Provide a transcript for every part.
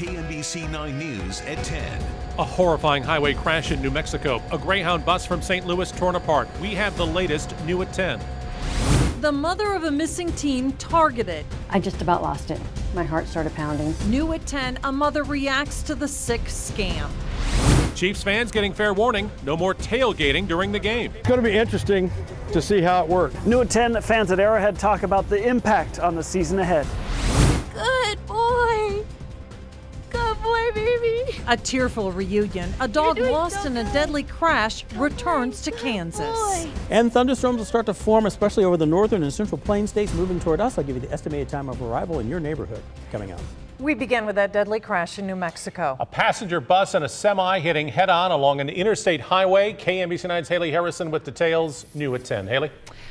KMBC 9 News at 10. A horrifying highway crash in New Mexico. A Greyhound bus from St. Louis torn apart. We have the latest new at 10. The mother of a missing teen targeted. I just about lost it. My heart started pounding. New at 10, a mother reacts to the sick scam. Chiefs fans getting fair warning. No more tailgating during the game. It's going to be interesting to see how it works. New at 10, fans at Arrowhead talk about the impact on the season ahead. Good boy. Good boy, baby. A tearful reunion. A dog lost in a deadly crash returns to Kansas. And thunderstorms will start to form, especially over the northern and central plain states moving toward us. I'll give you the estimated time of arrival in your neighborhood coming up. We begin with that deadly crash in New Mexico. A passenger bus and a semi hitting head-on along an interstate highway. KMBC 9's Haley Harrison with details. New at 10. Haley?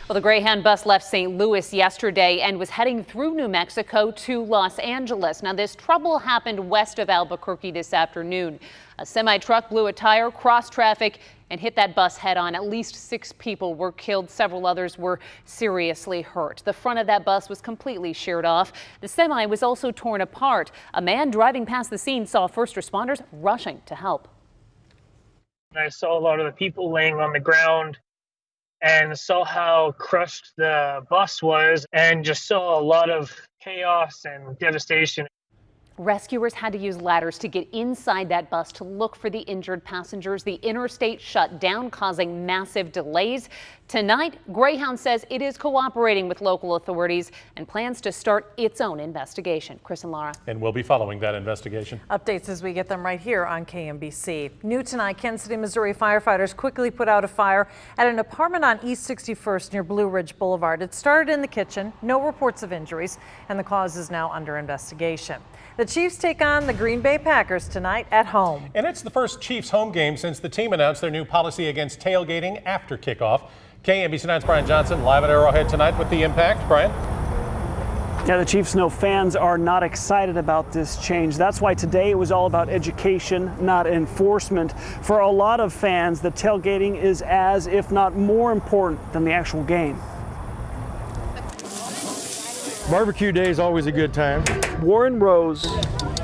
Well, the Greyhound bus left St. Louis yesterday and was heading through New Mexico to Los Angeles. Now, this trouble happened west of Albuquerque this afternoon. A semi-truck blew a tire, crossed traffic, and hit that bus head-on. At least 6 people were killed. Several others were seriously hurt. The front of that bus was completely sheared off. The semi was also torn apart. A man driving past the scene saw first responders rushing to help. I saw a lot of the people laying on the ground and saw how crushed the bus was and just saw a lot of chaos and devastation. Rescuers had to use ladders to get inside that bus to look for the injured passengers. The interstate shut down, causing massive delays. Tonight, Greyhound says it is cooperating with local authorities and plans to start its own investigation. Chris and Laura. And we'll be following that investigation. Updates as we get them right here on KMBC. New tonight, Kansas City, Missouri firefighters quickly put out a fire at an apartment on East 61st near Blue Ridge Boulevard. It started in the kitchen, no reports of injuries, and the cause is now under investigation. The Chiefs take on the Green Bay Packers tonight at home. And it's the first Chiefs home game since the team announced their new policy against tailgating after kickoff. KMBC 9's Brian Johnson live at Arrowhead tonight with the impact. Brian? Yeah, the Chiefs know fans are not excited about this change. That's why today it was all about education, not enforcement. For a lot of fans, the tailgating is as, if not more important than the actual game. Barbecue day is always a good time. Warren Rose,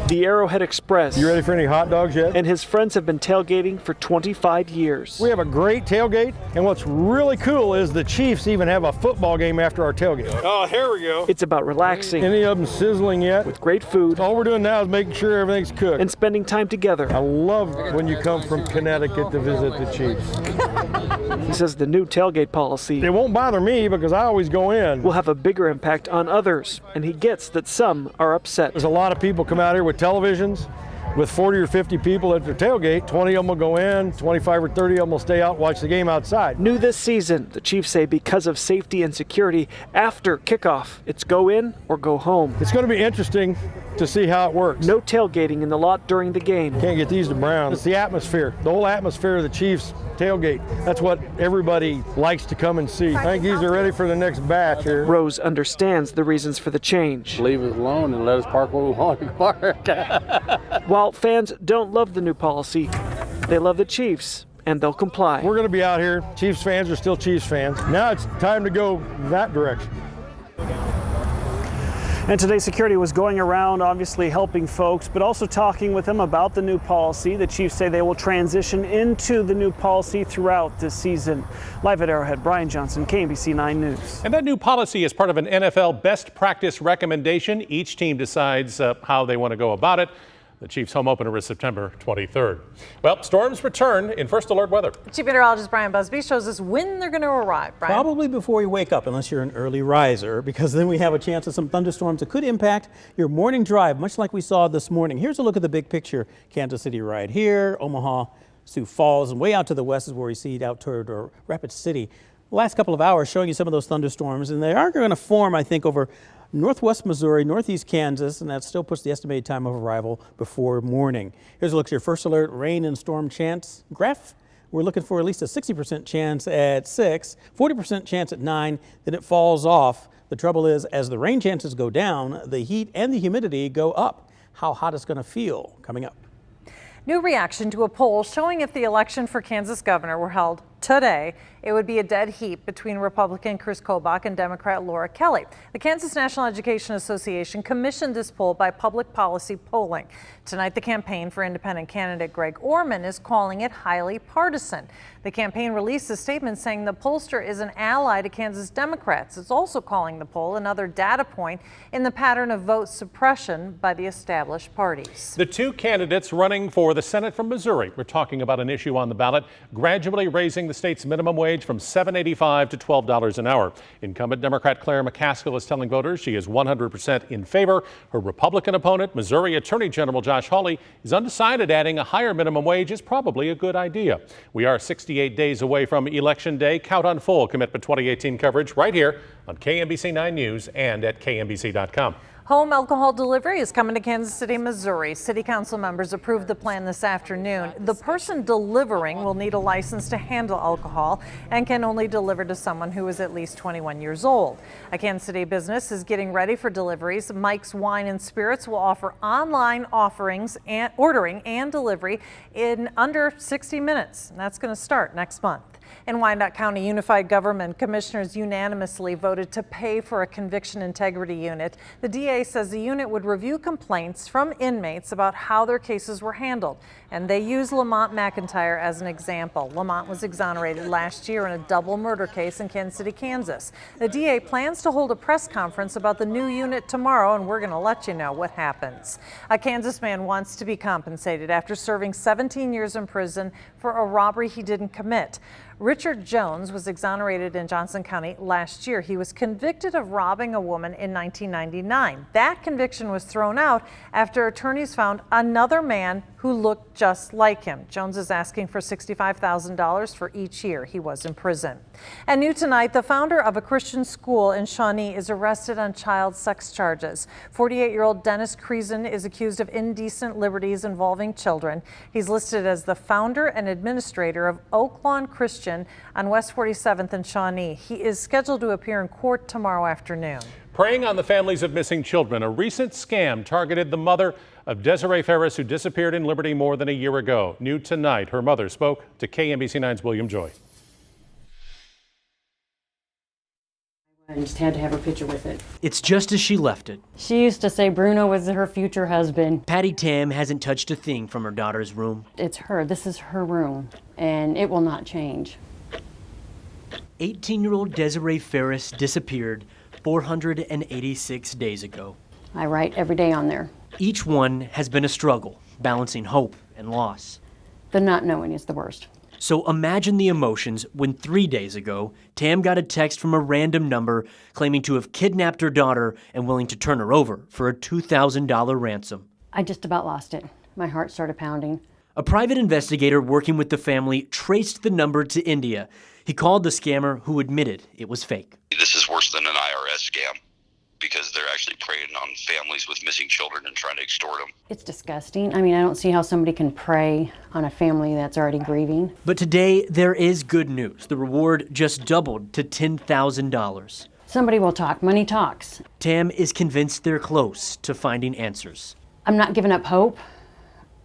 the Arrowhead Express. You ready for any hot dogs yet? And his friends have been tailgating for 25 years. We have a great tailgate, and what's really cool is the Chiefs even have a football game after our tailgate. Oh, here we go. It's about relaxing. Any of them sizzling yet? With great food. All we're doing now is making sure everything's cooked. And spending time together. I love when you come from Connecticut to visit the Chiefs. He says the new tailgate policy It won't bother me because I always go in. will have a bigger impact on others, and he gets that some are upset. There's a lot of people come out here with televisions with 40 or 50 people at their tailgate. 20 of them will go in, 25 or 30 of them will stay out and watch the game outside. New this season, the Chiefs say because of safety and security, after kickoff, it's go in or go home. It's going to be interesting to see how it works. No tailgating in the lot during the game. Can't get these to brown. It's the atmosphere, the whole atmosphere of the Chiefs tailgate. That's what everybody likes to come and see. I think these are ready for the next batch here. Rose understands the reasons for the change. Leave it alone and let us park where we want to park. While fans don't love the new policy, they love the Chiefs and they'll comply. We're going to be out here. Chiefs fans are still Chiefs fans. Now it's time to go that direction. And today security was going around obviously helping folks, but also talking with them about the new policy. The Chiefs say they will transition into the new policy throughout this season. Live at Arrowhead, Brian Johnson, KMBC 9 News. And that new policy is part of an NFL best practice recommendation. Each team decides how they want to go about it. The Chiefs' home opener is September 23rd. Well, storms return in First Alert Weather. Chief Meteorologist Brian Busby shows us when they're going to arrive. Brian? Probably before you wake up, unless you're an early riser, because then we have a chance of some thunderstorms that could impact your morning drive, much like we saw this morning. Here's a look at the big picture. Kansas City right here, Omaha, Sioux Falls, and way out to the west is where we see it out toward Rapid City. The last couple of hours showing you some of those thunderstorms, and they are going to form, I think, over northwest Missouri, northeast Kansas, and that still puts the estimated time of arrival before morning. Here's a look at your first alert rain and storm chance graph. We're looking for at least a 60% chance at 6, 40% chance at 9, then it falls off. The trouble is, as the rain chances go down, the heat and the humidity go up. How hot it's going to feel coming up. New reaction to a poll showing if the election for Kansas governor were held today, it would be a dead heat between Republican Chris Kobach and Democrat Laura Kelly. The Kansas National Education Association commissioned this poll by Public Policy Polling. Tonight, the campaign for independent candidate Greg Orman is calling it highly partisan. The campaign released a statement saying the pollster is an ally to Kansas Democrats. It's also calling the poll another data point in the pattern of vote suppression by the established parties. The two candidates running for the Senate from Missouri were talking about an issue on the ballot, gradually raising the state's minimum wage from $7.85 to $12 an hour. Incumbent Democrat Claire McCaskill is telling voters she is 100% in favor. Her Republican opponent, Missouri Attorney General Josh Hawley, is undecided, adding a higher minimum wage is probably a good idea. We are 68 days away from Election Day. Count on full Commitment 2018 coverage right here on KMBC 9 News and at KMBC.com. Home alcohol delivery is coming to Kansas City, Missouri. City council members approved the plan this afternoon. The person delivering will need a license to handle alcohol and can only deliver to someone who is at least 21 years old. A Kansas City business is getting ready for deliveries. Mike's Wine and Spirits will offer online offerings and ordering and delivery in under 60 minutes. And that's going to start next month. In Wyandotte County Unified Government, commissioners unanimously voted to pay for a conviction integrity unit. The DA says the unit would review complaints from inmates about how their cases were handled, and they use Lamont McIntyre as an example. Lamont was exonerated last year in a double murder case in Kansas City, Kansas. The DA plans to hold a press conference about the new unit tomorrow, and we're going to let you know what happens. A Kansas man wants to be compensated after serving 17 years in prison for a robbery he didn't commit. Richard Jones was exonerated in Johnson County last year. He was convicted of robbing a woman in 1999. That conviction was thrown out after attorneys found another man who looked just like him. Jones is asking for $65,000 for each year he was in prison. And new tonight, the founder of a Christian school in Shawnee is arrested on child sex charges. 48-year-old Dennis Creason is accused of indecent liberties involving children. He's listed as the founder and administrator of Oak Lawn Christian on West 47th and Shawnee. He is scheduled to appear in court tomorrow afternoon. Preying on the families of missing children, a recent scam targeted the mother of Desiree Ferris, who disappeared in Liberty more than a year ago. New tonight, her mother spoke to KMBC 9's William Joy. I just had to have her picture with it. It's just as she left it. She used to say Bruno was her future husband. Patty Tam hasn't touched a thing from her daughter's room. It's her. This is her room, and it will not change. 18-year-old Desiree Ferris disappeared 486 days ago. I write every day on there. Each one has been a struggle, balancing hope and loss. The not knowing is the worst. So imagine the emotions when 3 days ago, Tam got a text from a random number claiming to have kidnapped her daughter and willing to turn her over for a $2,000 ransom. I just about lost it. My heart started pounding. A private investigator working with the family traced the number to India. He called the scammer, who admitted it was fake. This is worse than an IRS scam because they're actually preying on families with missing children and trying to extort them. It's disgusting. I mean, I don't see how somebody can prey on a family that's already grieving. But today, there is good news. The reward just doubled to $10,000. Somebody will talk. Money talks. Tam is convinced they're close to finding answers. I'm not giving up hope,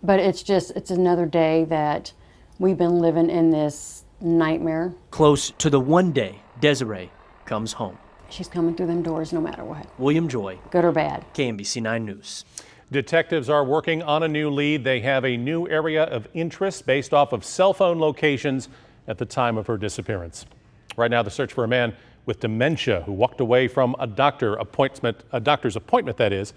but it's another day that we've been living in this nightmare. Close to the one day Desiree comes home. She's coming through them doors no matter what. William Joy. Good or bad. KMBC 9 News. Detectives are working on a new lead. They have a new area of interest based off of cell phone locations at the time of her disappearance. Right now, the search for a man with dementia who walked away from a doctor's appointment, that is,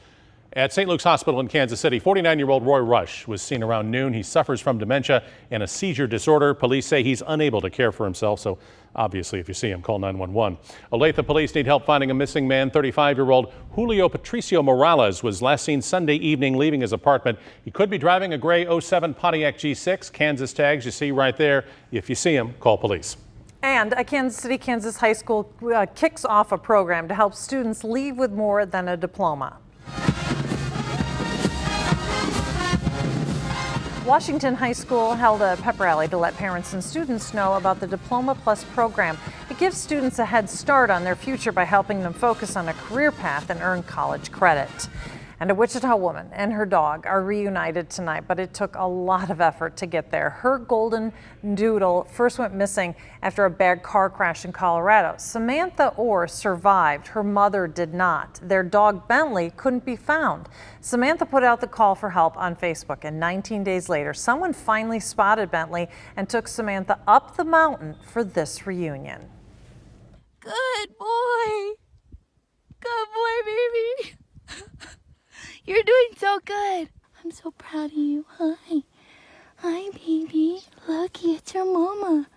at St. Luke's Hospital in Kansas City. 49-year-old Roy Rush was seen around noon. He suffers from dementia and a seizure disorder. Police say he's unable to care for himself, so obviously if you see him, call 911. Olathe police need help finding a missing man. 35-year-old Julio Patricio Morales was last seen Sunday evening leaving his apartment. He could be driving a gray 07 Pontiac G6. Kansas tags you see right there. If you see him, call police. And a Kansas City, Kansas high school kicks off a program to help students leave with more than a diploma. Washington High School held a pep rally to let parents and students know about the Diploma Plus program. It gives students a head start on their future by helping them focus on a career path and earn college credit. And a Wichita woman and her dog are reunited tonight, but it took a lot of effort to get there. Her golden doodle first went missing after a bad car crash in Colorado. Samantha Orr survived. Her mother did not. Their dog Bentley couldn't be found. Samantha put out the call for help on Facebook, and 19 days later, someone finally spotted Bentley and took Samantha up the mountain for this reunion. Good boy. Good boy, baby. You're doing so good. I'm so proud of you. Hi. Hi, baby. Look, it's your mama.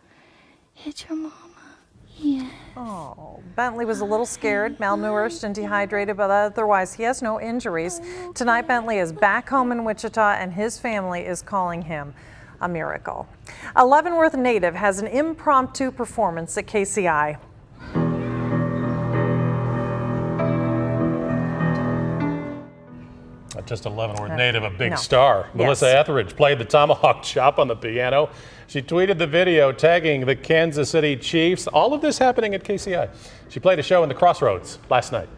It's your mama. Yeah. Oh, Bentley was a little scared, malnourished and dehydrated, but otherwise he has no injuries. Tonight, Bentley is back home in Wichita, and his family is calling him a miracle. A Leavenworth native has an impromptu performance at KCI. Just a Leavenworth native, a big star. Yes. Melissa Etheridge played the tomahawk chop on the piano. She tweeted the video tagging the Kansas City Chiefs. All of this happening at KCI. She played a show in the Crossroads last night.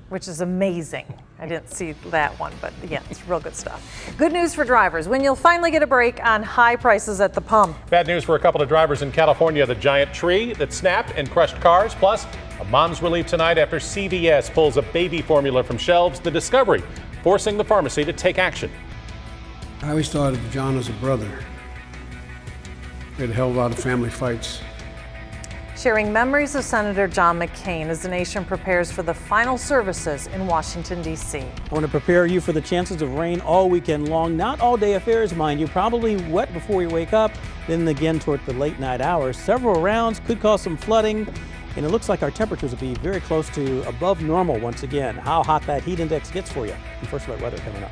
Which is amazing. I didn't see that one, but yeah, it's real good stuff. Good news for drivers when you'll finally get a break on high prices at the pump. Bad news for a couple of drivers in California. The giant tree that snapped and crushed cars, plus a mom's relief tonight after CVS pulls a baby formula from shelves. The discovery forcing the pharmacy to take action. I always thought of John as a brother. We had a hell of a lot of family fights. Sharing memories of Senator John McCain as the nation prepares for the final services in Washington, D.C. I want to prepare you for the chances of rain all weekend long. Not all day affairs, mind you. Probably wet before you wake up, then again toward the late night hours. Several rounds could cause some flooding, and it looks like our temperatures will be very close to above normal once again. How hot that heat index gets for you. And first, weather coming up.